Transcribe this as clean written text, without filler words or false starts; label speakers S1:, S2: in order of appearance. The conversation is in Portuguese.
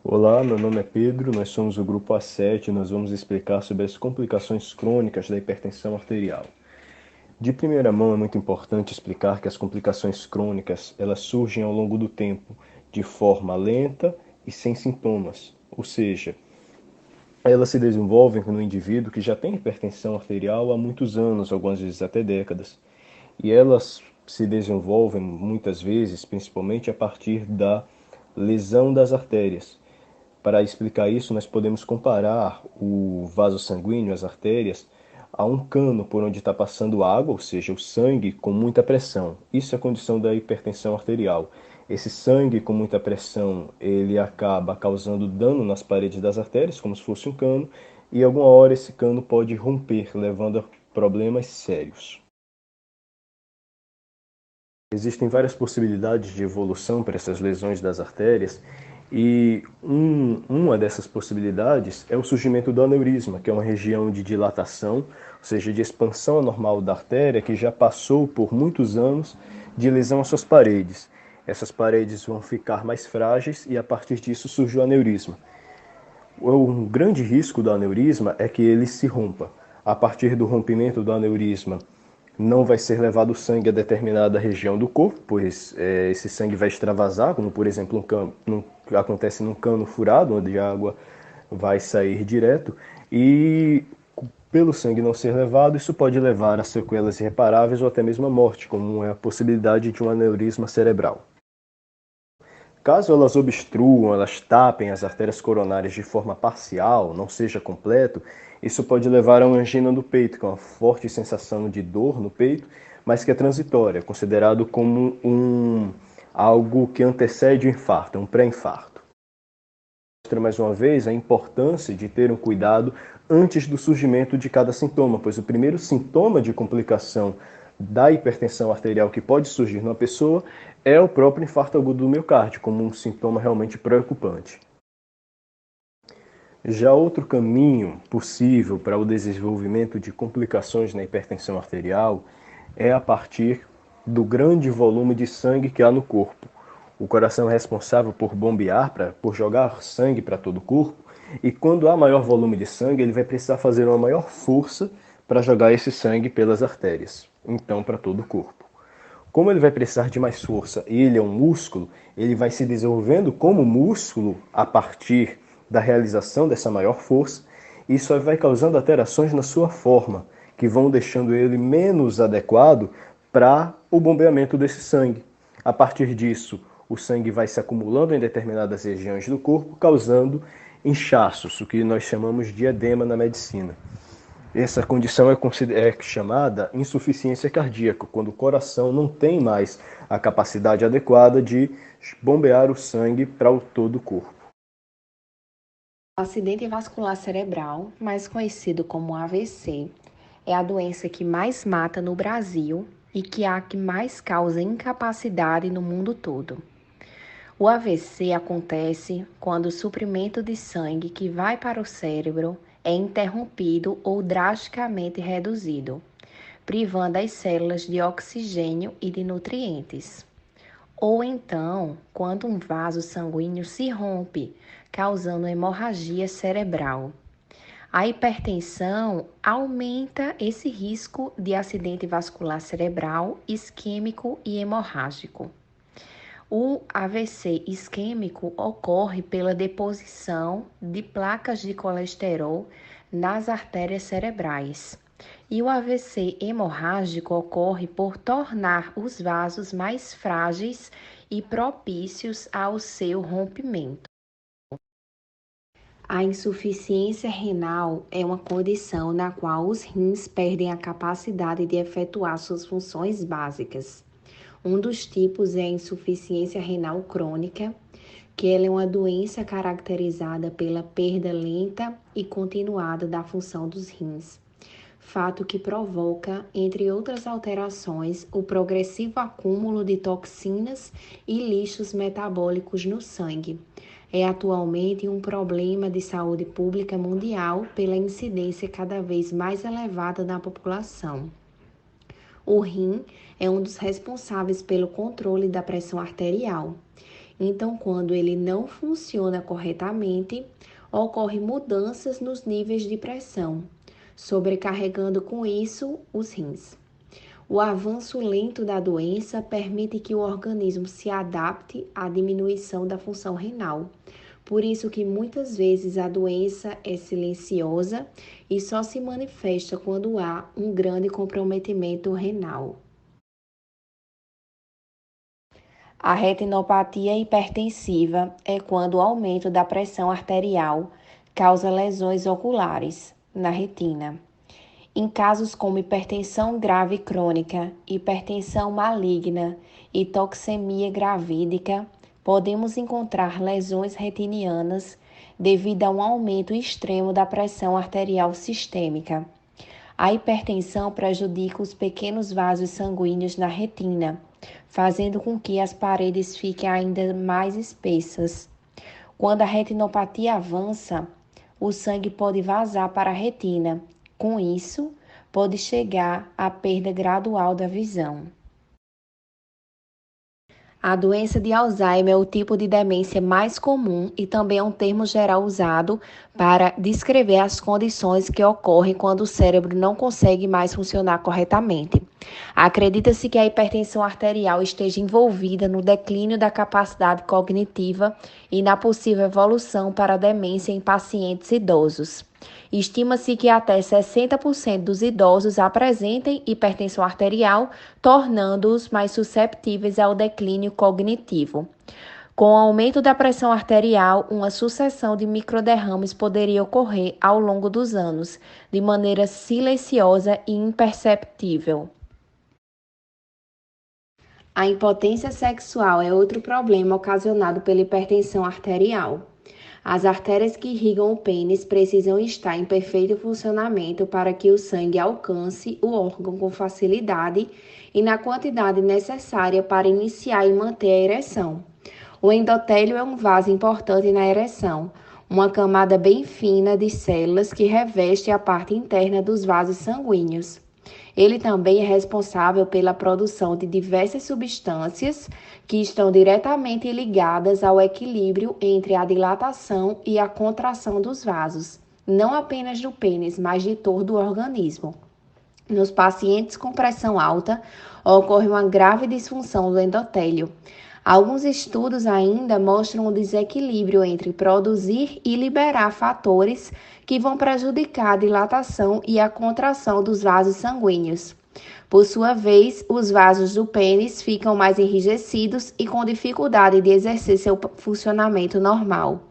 S1: Olá, meu nome é Pedro, nós somos o grupo A7 e nós vamos explicar sobre as complicações crônicas da hipertensão arterial. De primeira mão, é muito importante explicar que as complicações crônicas elas surgem ao longo do tempo, de forma lenta e sem sintomas, ou seja, elas se desenvolvem no indivíduo que já tem hipertensão arterial há muitos anos, algumas vezes até décadas, e elas se desenvolvem muitas vezes, principalmente a partir da lesão das artérias. Para explicar isso, nós podemos comparar o vaso sanguíneo, as artérias, a um cano por onde está passando água, ou seja, o sangue com muita pressão. Isso é a condição da hipertensão arterial. Esse sangue com muita pressão, ele acaba causando dano nas paredes das artérias, como se fosse um cano, e alguma hora esse cano pode romper, levando a problemas sérios. Existem várias possibilidades de evolução para essas lesões das artérias e uma dessas possibilidades é o surgimento do aneurisma, que é uma região de dilatação, ou seja, de expansão anormal da artéria que já passou por muitos anos de lesão às suas paredes. Essas paredes vão ficar mais frágeis e a partir disso surge o aneurisma. Um grande risco do aneurisma é que ele se rompa. A partir do rompimento do aneurisma, não vai ser levado sangue a determinada região do corpo, pois esse sangue vai extravasar, como por exemplo acontece num cano furado, onde a água vai sair direto, e pelo sangue não ser levado, isso pode levar a sequelas irreparáveis ou até mesmo a morte, como é a possibilidade de um aneurisma cerebral. Caso elas obstruam, elas tapem as artérias coronárias de forma parcial, não seja completo, isso pode levar a uma angina do peito, que é uma forte sensação de dor no peito, mas que é transitória, considerado como algo que antecede o infarto, um pré-infarto. Mostra mais uma vez a importância de ter um cuidado antes do surgimento de cada sintoma, pois o primeiro sintoma de complicação da hipertensão arterial que pode surgir numa pessoa é o próprio infarto agudo do miocárdio, como um sintoma realmente preocupante. Já outro caminho possível para o desenvolvimento de complicações na hipertensão arterial é a partir do grande volume de sangue que há no corpo. O coração é responsável por bombear, por jogar sangue para todo o corpo, e quando há maior volume de sangue, ele vai precisar fazer uma maior força para jogar esse sangue pelas artérias, então para todo o corpo. Como ele vai precisar de mais força e ele é um músculo, ele vai se desenvolvendo como músculo a partir da realização dessa maior força, e isso vai causando alterações na sua forma, que vão deixando ele menos adequado para o bombeamento desse sangue. A partir disso, o sangue vai se acumulando em determinadas regiões do corpo, causando inchaços, o que nós chamamos de edema na medicina. Essa condição é chamada insuficiência cardíaca, quando o coração não tem mais a capacidade adequada de bombear o sangue para todo o corpo.
S2: O acidente vascular cerebral, mais conhecido como AVC, é a doença que mais mata no Brasil e que é a que mais causa incapacidade no mundo todo. O AVC acontece quando o suprimento de sangue que vai para o cérebro é interrompido ou drasticamente reduzido, privando as células de oxigênio e de nutrientes. Ou então, quando um vaso sanguíneo se rompe, causando hemorragia cerebral. A hipertensão aumenta esse risco de acidente vascular cerebral, isquêmico e hemorrágico. O AVC isquêmico ocorre pela deposição de placas de colesterol nas artérias cerebrais. E o AVC hemorrágico ocorre por tornar os vasos mais frágeis e propícios ao seu rompimento. A insuficiência renal é uma condição na qual os rins perdem a capacidade de efetuar suas funções básicas. Um dos tipos é a insuficiência renal crônica, que ela é uma doença caracterizada pela perda lenta e continuada da função dos rins, fato que provoca, entre outras alterações, o progressivo acúmulo de toxinas e lixos metabólicos no sangue. É atualmente um problema de saúde pública mundial pela incidência cada vez mais elevada na população. O rim é um dos responsáveis pelo controle da pressão arterial Então, quando ele não funciona corretamente, ocorrem mudanças nos níveis de pressão, sobrecarregando com isso os rins. O avanço lento da doença permite que o organismo se adapte à diminuição da função renal. Por isso que muitas vezes a doença é silenciosa e só se manifesta quando há um grande comprometimento renal. A retinopatia hipertensiva é quando o aumento da pressão arterial causa lesões oculares na retina. Em casos como hipertensão grave crônica, hipertensão maligna e toxemia gravídica, podemos encontrar lesões retinianas devido a um aumento extremo da pressão arterial sistêmica. A hipertensão prejudica os pequenos vasos sanguíneos na retina, fazendo com que as paredes fiquem ainda mais espessas. Quando a retinopatia avança, o sangue pode vazar para a retina. Com isso, pode chegar à perda gradual da visão. A doença de Alzheimer é o tipo de demência mais comum e também é um termo geral usado para descrever as condições que ocorrem quando o cérebro não consegue mais funcionar corretamente. Acredita-se que a hipertensão arterial esteja envolvida no declínio da capacidade cognitiva e na possível evolução para a demência em pacientes idosos. Estima-se que até 60% dos idosos apresentem hipertensão arterial, tornando-os mais susceptíveis ao declínio cognitivo. Com o aumento da pressão arterial, uma sucessão de microderrames poderia ocorrer ao longo dos anos, de maneira silenciosa e imperceptível. A impotência sexual é outro problema ocasionado pela hipertensão arterial. As artérias que irrigam o pênis precisam estar em perfeito funcionamento para que o sangue alcance o órgão com facilidade e na quantidade necessária para iniciar e manter a ereção. O endotélio é um vaso importante na ereção, uma camada bem fina de células que reveste a parte interna dos vasos sanguíneos. Ele também é responsável pela produção de diversas substâncias que estão diretamente ligadas ao equilíbrio entre a dilatação e a contração dos vasos, não apenas do pênis, mas de todo o organismo. Nos pacientes com pressão alta, ocorre uma grave disfunção do endotélio. Alguns estudos ainda mostram um desequilíbrio entre produzir e liberar fatores que vão prejudicar a dilatação e a contração dos vasos sanguíneos. Por sua vez, os vasos do pênis ficam mais enrijecidos e com dificuldade de exercer seu funcionamento normal.